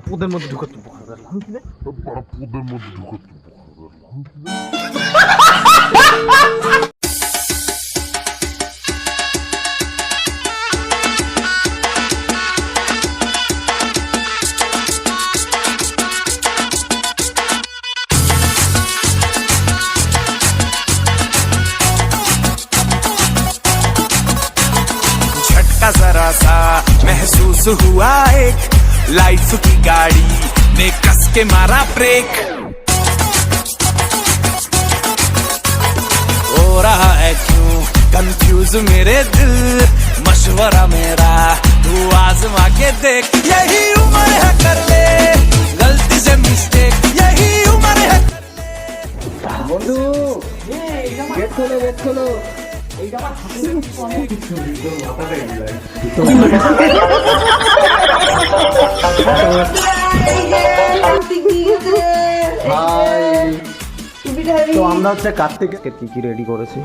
পোদের মধ্যে ঢুকাচ্ছ जरा सा महसूस हुआ एक लाइफ की गाड़ी ने कस के मारा ब्रेक हो रहा है क्यों कंफ्यूज मेरे दिल मशवरा मेरा तू आजमा के देख यही उम्र है कर ले गलती से मिस्टेक यही उम्र है বন্ধু গেট খোলো তো আমরা হচ্ছে কার্তিকের কি রেডি করেছি।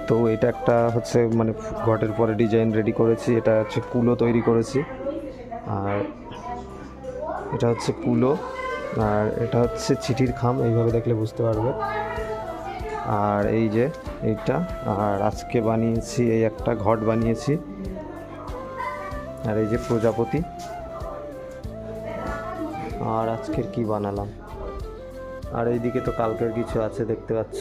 তো এটা একটা হচ্ছে মানে ঘটের পরে ডিজাইন রেডি করেছি, এটা হচ্ছে কুলো তৈরি করেছি, আর এটা হচ্ছে কুলো, আর এটা হচ্ছে চিঠির খাম, এইভাবে দেখলে বুঝতে পারবে। আর এই যে এইটা, আর আজকে বানিয়েছি এই একটা ঘট বানিয়েছি, আর এই যে প্রজাপতি। আর আজকের কি বানালাম, আর এইদিকে তো কালকের কিছু আছে দেখতে পাচ্ছ।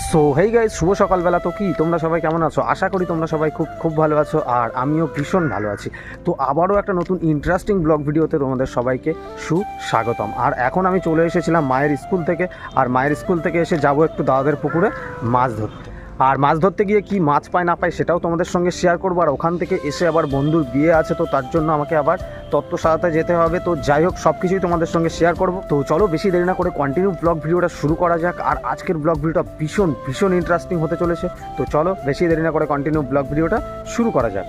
সো হেই গাইস, শুভ সকালবেলা। তো কি তোমরা সবাই কেমন আছো? আশা করি তোমরা সবাই খুব ভালো আছো, আর আমিও ভীষণ ভালো আছি। তো আবারও একটা নতুন ইন্টারেস্টিং ব্লগ ভিডিওতে তোমাদের সবাইকে সুস্বাগতম। আর এখন আমি চলে এসেছিলাম মায়ের স্কুল থেকে, আর মায়ের স্কুল থেকে এসে যাব একটু দাদাদের পুকুরে মাছ ধরতে। আর মাছ ধরতে গিয়ে কি মাছ পায় না পায় সেটাও তোমাদের সঙ্গে শেয়ার করবো। আর ওখান থেকে এসে আবার বন্ধুর বিয়ে আছে, তো তার জন্য আমাকে আবার তত্ত্বশালাতে যেতে হবে। তো যাই হোক, সব কিছুই তোমাদের সঙ্গে শেয়ার করব। তো চলো বেশি দেরি না করে কন্টিনিউ ব্লগ ভিডিওটা শুরু করা যাক। আর আজকের ব্লগ ভিডিওটা ভীষণ ইন্টারেস্টিং হতে চলেছে। তো চলো বেশি দেরি না করে কন্টিনিউ ব্লগ ভিডিওটা শুরু করা যাক।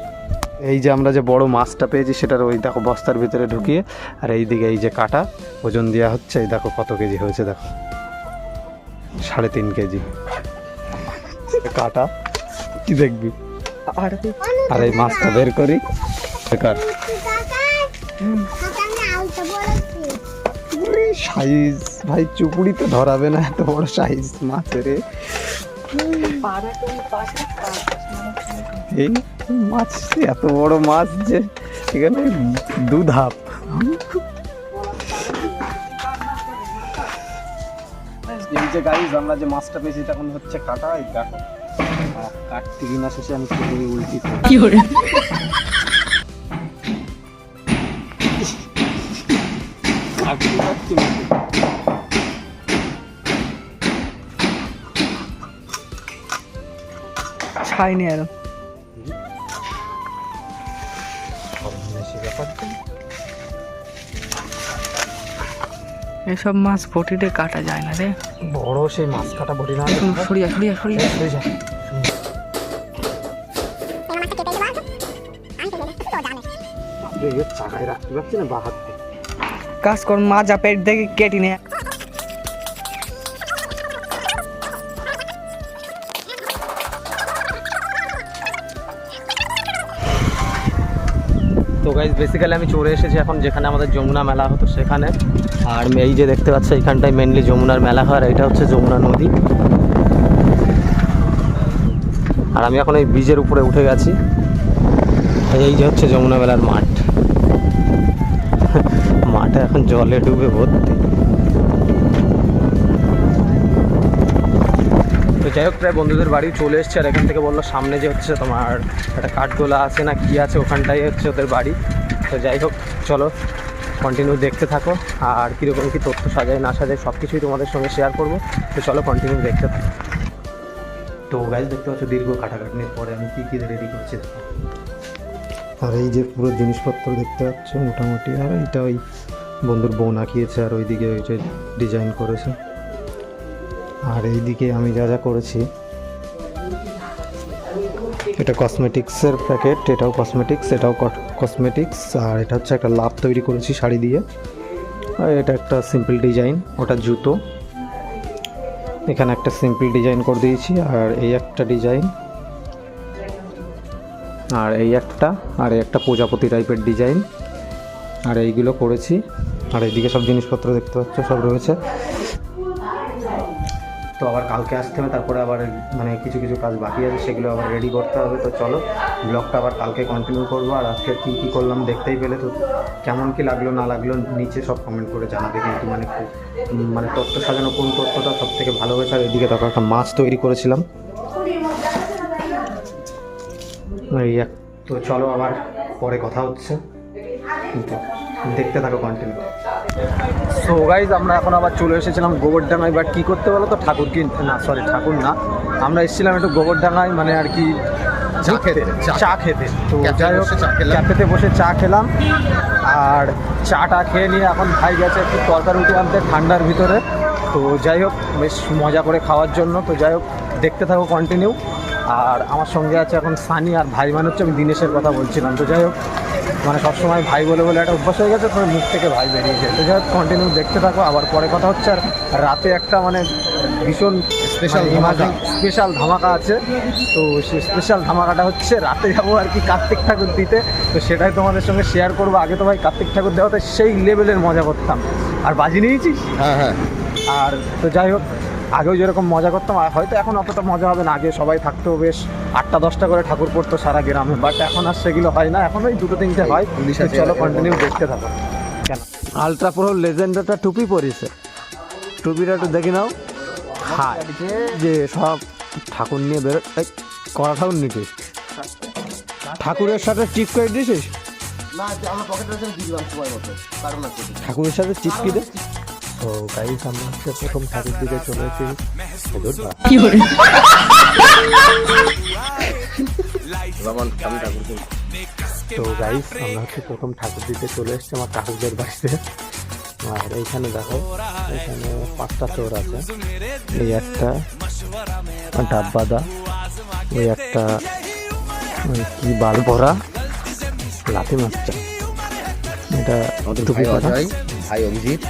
এই যে আমরা যে বড় মাছটা পেয়েছি সেটার ওই দেখো বস্তার ভিতরে ঢুকিয়ে, আর এইদিকে এই যে কাটা ওজন দেওয়া হচ্ছে। এই দেখো কত কেজি হয়েছে, দেখো 3.5 কেজি কাটা। কি দেখবি? আর এই মাছটা বের করি। সাইজ ভাই চুপুড়িতে ধরাবে না, এত বড় সাইজ মাছের। এই মাছ এত বড় মাছ যে এখানে 2 ধাপ। এই যে গাইজ আমরা যে মাছটা পেয়েছি তখন হচ্ছে কাটা। এই দেখো কাটতে কিনা শেষে আমি পুরোপুরি উল্টি কি করে খাইনি আর এসব মাছ বটিতে কাটা যায় না রে, বড় সেই মাছ কাটা বটি না। সরিয়া চাকায় রাখতে পারছি না বা হাতে। কাজ কর, মা যা পেট দেখে কেটে নে। তো গাইজ বেসিক্যালি আমি চলে এসেছি এখন যেখানে আমাদের যমুনা মেলা হতো সেখানে। আর এই যে দেখতে পাচ্ছ এইখানটায় মেনলি যমুনার মেলা হয়, আর এটা হচ্ছে যমুনা নদী। আর আমি এখন এই ব্রিজের উপরে উঠে গেছি। এই যে হচ্ছে যমুনা মেলার মাঠ। মাঠে এখন জলে ডুবে ভর্তি। তো যাই হোক, প্রায় বন্ধুদের বাড়ি চলে এসছে। আর এখান থেকে বললো সামনে যে হচ্ছে তোমার একটা কাঠগোলা আছে না কি আছে, ওখানটাই হচ্ছে ওদের বাড়ি। তো যাই হোক চলো কন্টিনিউ দেখতে থাকো, আর কীরকম কী তথ্য সাজায় না সাজায় সব কিছুই তোমাদের সঙ্গে শেয়ার করবো। তো চলো কন্টিনিউ দেখতে থাকো। তো গাইজ দেখতে পাচ্ছ দীর্ঘ কাটাকাটির পরে আমি কী রেডি করছি দেখো। আর এই যে পুরো জিনিসপত্র দেখতে পাচ্ছ মোটামুটি। আর এইটা ওই বন্ধুর বোন আঁকিয়েছে, আর ওইদিকে ওই যে ডিজাইন করেছে। আর এইদিকে আমি যা করেছি, এটা কসমেটিক্সের প্যাকেট, এটাও কসমেটিক্স, এটাও কসমেটিক্স। আর এটা হচ্ছে একটা লাভ তৈরি করেছি শাড়ি দিয়ে। আর এটা একটা সিম্পল ডিজাইন, ওটা জুতো। এখানে একটা সিম্পল ডিজাইন করে দিয়েছি, আর এই একটা ডিজাইন, আর এই একটা, আর এই একটা প্রজাপতি টাইপের ডিজাইন, আর এইগুলো করেছি। আর এইদিকে সব জিনিসপত্র দেখতে পাচ্ছ সব রয়েছে। তো আবার কালকে আসতে হবে, তারপরে আবার মানে কিছু কিছু কাজ বাকি আছে, সেগুলো আবার রেডি করতে হবে। তো চলো ব্লগটা আবার কালকে কন্টিনিউ করবো। আর আজকে কী কী করলাম দেখতেই পেলে। তো কেমন কী লাগলো না লাগলো নিচে সব কমেন্ট করে জানাবে। কিন্তু মানে খুব মানে তত্ত্ব সাজানো কোন তত্ত্বটা সব থেকে ভালো হয়েছে। আর এদিকে দেখো একটা মাছ তৈরি করেছিলাম। এই তো চলো আবার পরে কথা হচ্ছে, কিন্তু দেখতে থাকো কন্টিনিউ। সো গাইজ আমরা এখন আবার চলে এসেছিলাম গোবরডাঙ্গায়। বাট কী করতে বলো তো, ঠাকুর ঠাকুর না, আমরা এসেছিলাম একটু গোবরডাঙ্গায়, মানে আর কি চা খেতে। তো যাই হোক ক্যাফেতে বসে চা খেলাম, আর চাটা খেয়ে নিয়ে এখন ভাই গেছে একটু তরকারি রুটি আনতে ঠান্ডার ভিতরে। তো যাই হোক বেশ মজা করে খাওয়ার জন্য। তো যাই হোক দেখতে থাকো কন্টিনিউ। আর আমার সঙ্গে আছে এখন সানি, আর ভাই মানে হচ্ছে আমি দিনেশের কথা বলছিলাম। তো যাই হোক মানে সবসময় ভাই বলে বলে একটা অভ্যাস হয়ে গেছে, তো মুখ থেকে ভাই বেরিয়েছে। তো যাই হোক কন্টিনিউ দেখতে থাকো, আবার পরে কথা হচ্ছে। আর রাতে একটা মানে ভীষণ স্পেশাল ধামাকা আছে। তো সেই স্পেশাল ধামাকাটা হচ্ছে রাতে যাবো আর কি কার্তিক ঠাকুর দিতে। তো সেটাই তোমাদের সঙ্গে শেয়ার করবো। আগে তো ভাই কার্তিক ঠাকুর দেওয়াতে সেই লেভেলের মজা করতাম, আর বাজি নিয়েছিস। হ্যাঁ। আর তো যাই হোক আগেও যেরকম মজা করতাম, আর হয়তো এখন অতটা মজা হবে না। আগে সবাই থাকতেও বেশ 8টা 10টা করে ঠাকুর পড়তো সারা গ্রামে, বাট এখন আর সেগুলো হয় না। এখন ওই 2-3টে হয়। চলো কন্টিনিউ দেখতে থাকো। কেন আলট্রা প্রো লেজেন্ড একটা টুপি পরিছে, টুপিটা একটু দেখে নাও। হায় যে সব ঠাকুর নিয়ে বেরো, কড়া ঠাকুর নিতিস, ঠাকুরের সাথে চিপ করে দিয়েছিস। ঠাকুরের সাথে চিপকি দে। তো গাইস আমরা হচ্ছে প্রথম ঠাকুর দিকে চলে এসেছি। তো গাইস আমরা হচ্ছে প্রথম ঠাকুর দিতে চলে এসেছি আমার ঠাকুরদের বাড়িতে। আর এইখানে দেখো, এখানে 5টা চোর আছে। এই একটা ডাব্বাদা, ওই একটা কি বাল ভরা লাঠি মারছে, এটা টুপি কথা। ভাই অভিজিৎ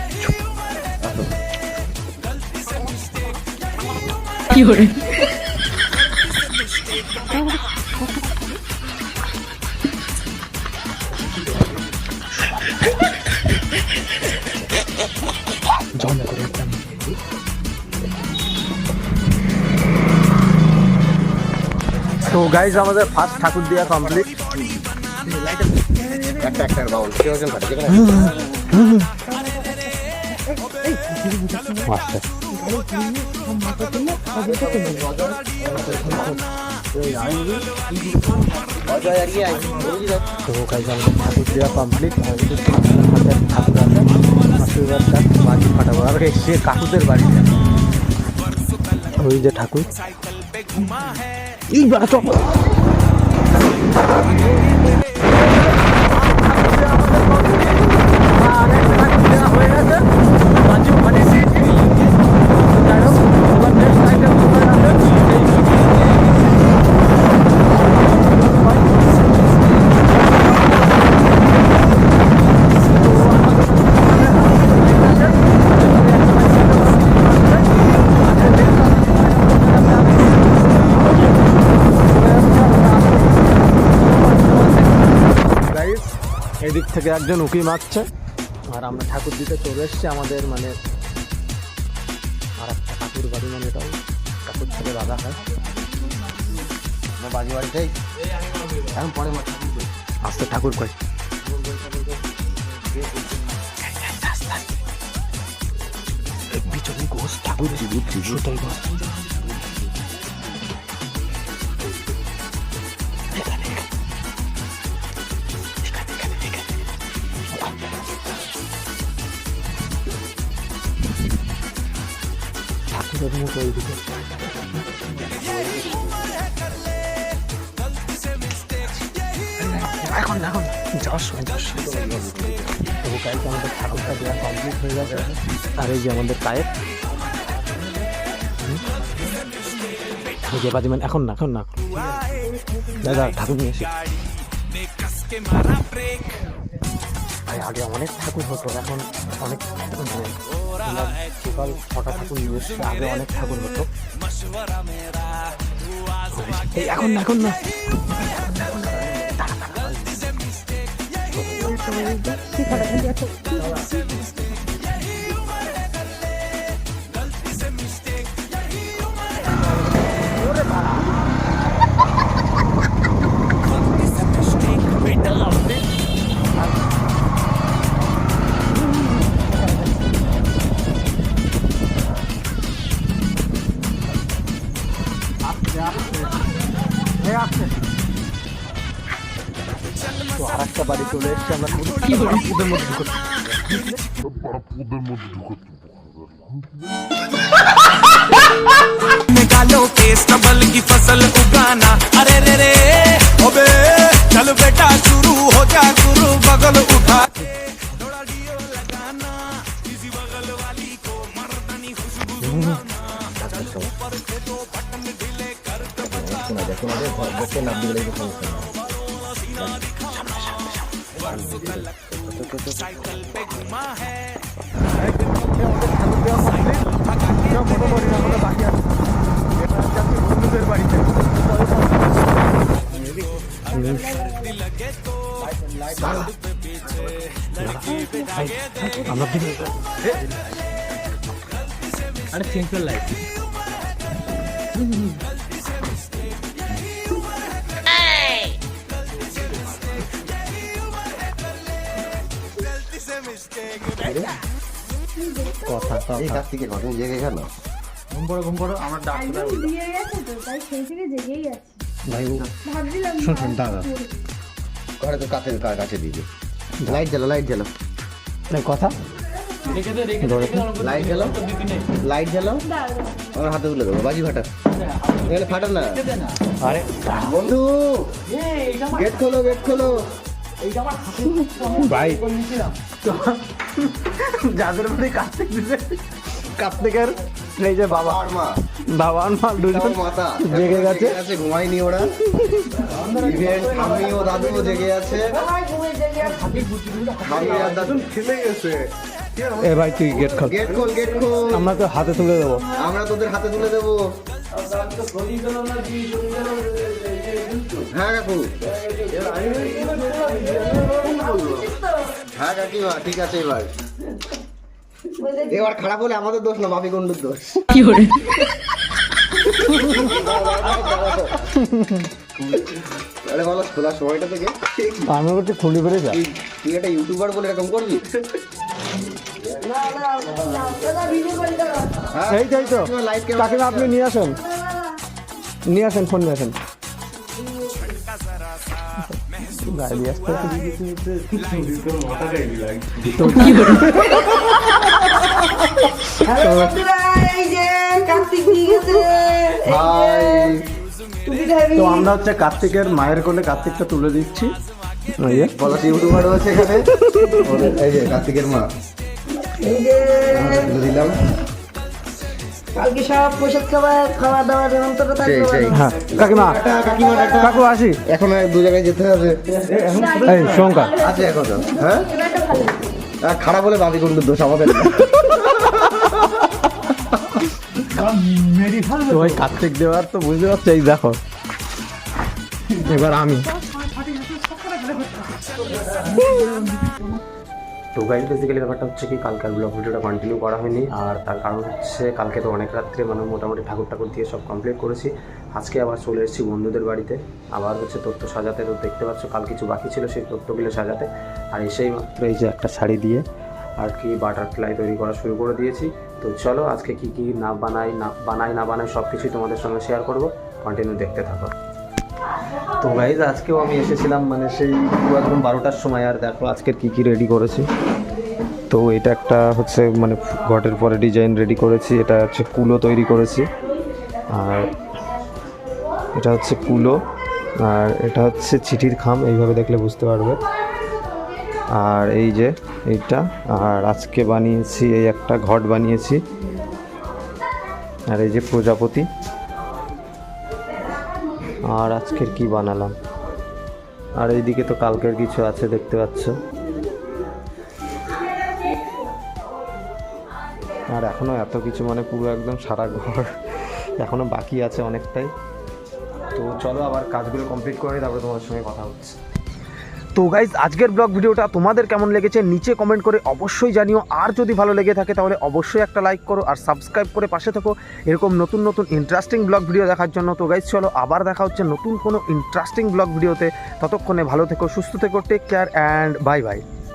কি করে তো গাইজ আমাদের ফার্স্ট ঠাকুর দেওয়া কমপ্লিট। একটা বাউল কেউজন থাকে যেখানে তো গাইজ আমাদের ঠাকুর দেওয়া কমপ্লিট। ঠাকুর আছে, আশীর্বাদটা বাজি ফাটাবো। আর এসে কাকুদের বাড়িতে ওই যে ঠাকুর, এই বেড়া চপ হয়ে গেছে। বাজি ওখানে এদিক থেকে একজন উকি মারছে। আর আমরা ঠাকুর দিতে চলে এসেছি আমাদের মানে আর একটা ঠাকুর বাড়ি, মানে এটাও ঠাকুর ছেলে দাদা হয়। বাজি বাড়িটাই এখন পরে আসতে ঠাকুর কয় পিছনে গোস ঠাকুর সেটাই গোস। ঠাকুরের মতো ওইদিকে এখন যাওয়ার সময় তবু কালকে আমাদের ঠাকুরটা দেওয়া কমপ্লিট হয়ে যাবে। আর এই যে আমাদের কায়ের বাজি মানে এখন না দাদা ঠাকুর নিয়ে এসে ভাই আগে অনেক ঠাকুর হতো, এখন অনেক টোটাল 6টা ঠাকুর নিয়ে এসছে, আগে অনেক ঠাকুর হতো। এই এখন না, এখন না, তো আর একটা বাড়ি চলে এসছে, আমরা পুদের মধ্যে ঢুকছি। निकालो केस डबल की फसल उगाना, अरे रे रे अबे चल बेटा शुरू हो जा गुरु बगल उठा के थोड़ा डियो लगाना, किसी बगल वाली को मर्दानी खुशबू सुनाना, चल ऊपर से तो बटन ढीले कर के साइकिल पे घुमा है বন্ধুদের বাড়িতে আমরা আরে সিম্পল লাইফ। কথা এই কার্তিকের ঘটনা জেগে গেল। ঘুম পড়ো আমার ডাক দিয়ে গেছে তো, তাই সেই থেকে জেগেই আছে। ভাই ভাবছিলাম শুনুন দাদা ঘরে তো কাছে কাছে দিবি। লাইট জ্বালো, লাইট জ্বালো, কথা লাইট জ্বালো, লাইট জ্বালো। আমার হাতে তুলে দেবো, বাজি ফাটা, এখানে ফাটা না। আরে বন্ধু গেট খোলো, গেট খোলো। ভাই যাদের বাড়ি কার্তিক দিছে, কার্তিকের এই যে বাবা আর মা, বাবা আর মা দুজন মাতা জেগে গেছে। ঘুমায়নি ওরা। ইভেন ঠাম্মি ও দাদুও জেগে আছে। ঠাম্মি আর দাদু খেলে গেছে। এ ভাই তুই গেট খোল, গেট খোল, গেট খোল। আমরা তো হাতে তুলে দেবো। আমরা তোদের হাতে তুলে দেবো। হ্যাঁ কাকু, হ্যাঁ কাকিমা, ঠিক আছে। এবার খারাপ হলে আমাদের দোষ না, বাপি গন্ডুর দোষ। আরে বলো খোলার সময়টা থেকে আমি বলছি খুলি করে যা। তুই একটা ইউটিউবার বলে এরকম করবি? হ্যাঁ? এই তাই তো লাইভ কাকিমা আপনি নিয়ে আসেন, নিয়ে আসেন, ফোন নিয়ে আসেন। গাড়ি আসতে তো আমরা হচ্ছে কার্তিকের মায়ের কোলে কার্তিকটা তুলে দিচ্ছি। বলো ইউটিউবার আছে এখানে। এই যে কার্তিকের মা তুলে দিলাম। কালকে সব প্রসাদ খাওয়া দাওয়ার অন্তত সেই সেই। হ্যাঁ কাকিমা, কাকিমা টাটা। কাকু আসি। এখন দু জায়গায় যেতে হবে। এই শঙ্কা আছে এখন। হ্যাঁ খারাপ বলে বাপি গন্ডুর দোষ, আমাদের না। তো ওই কার্তিক দেওয়ার তো বুঝতে পারছো। এই দেখো এবার আমি তো গাইজ বেসিক্যালি ব্যাপারটা হচ্ছে কি কালকের ব্লগ ভিডিওটা কন্টিনিউ করা হয়নি, আর তার কারণ হচ্ছে কালকে তো অনেক রাত্রে মানে মোটামুটি ঠাকুর দিয়ে সব কমপ্লিট করেছি। আজকে আবার চলে এসেছি বন্ধুদের বাড়িতে, আবার হচ্ছে তত্ত্ব সাজাতে। তো দেখতে পাচ্ছ কাল কিছু বাকি ছিল সেই তত্ত্বগুলো সাজাতে, আর এসেই মাত্র এই যে একটা শাড়ি দিয়ে আর কি বাটারফ্লাই তৈরি করা শুরু করে দিয়েছি। তো চলো আজকে কি কি না বানাই সব কিছুই তোমাদের সঙ্গে শেয়ার করবো, কন্টিনিউ দেখতে থাকো। তো গাইজ আজকেও আমি এসেছিলাম মানে সেই একদম 12টার সময়, আর দেখো আজকের কি রেডি করেছি। তো এটা একটা হচ্ছে মানে ঘটের পরে ডিজাইন রেডি করেছি, এটা হচ্ছে কুলো তৈরি করেছি, আর এটা হচ্ছে কুলো, আর এটা হচ্ছে চিঠির খাম, এইভাবে দেখলে বুঝতে পারবে। আর এই যে এইটা, আর আজকে বানিয়েছি এই একটা ঘট বানিয়েছি, আর এই যে প্রজাপতি। আর আজকের কি বানালাম, আর এইদিকে তো কালকের কিছু আছে দেখতে পাচ্ছ। আর এখনও এত কিছু মানে পুরো একদম সারা ঘর এখনও বাকি আছে অনেকটাই। তো চলো আবার কাজগুলো কমপ্লিট করে তারপরে তোমাদের সঙ্গে কথা হচ্ছে। তো গাইজ আজকের ব্লগ ভিডিওটা তোমাদের কেমন লেগেছে নিচে কমেন্ট করে অবশ্যই জানিও। আর যদি ভালো লেগে থাকে তাহলে অবশ্যই একটা লাইক করো আর সাবস্ক্রাইব করে পাশে থাকো এরকম নতুন নতুন ইন্টারেস্টিং ব্লগ ভিডিও দেখার জন্য। তো গাইজ চলো আবার দেখা হচ্ছে নতুন কোনো ইন্টারেস্টিং ব্লগ ভিডিওতে। ততক্ষণে ভালো থেকো, সুস্থ থেকো, take care and bye by.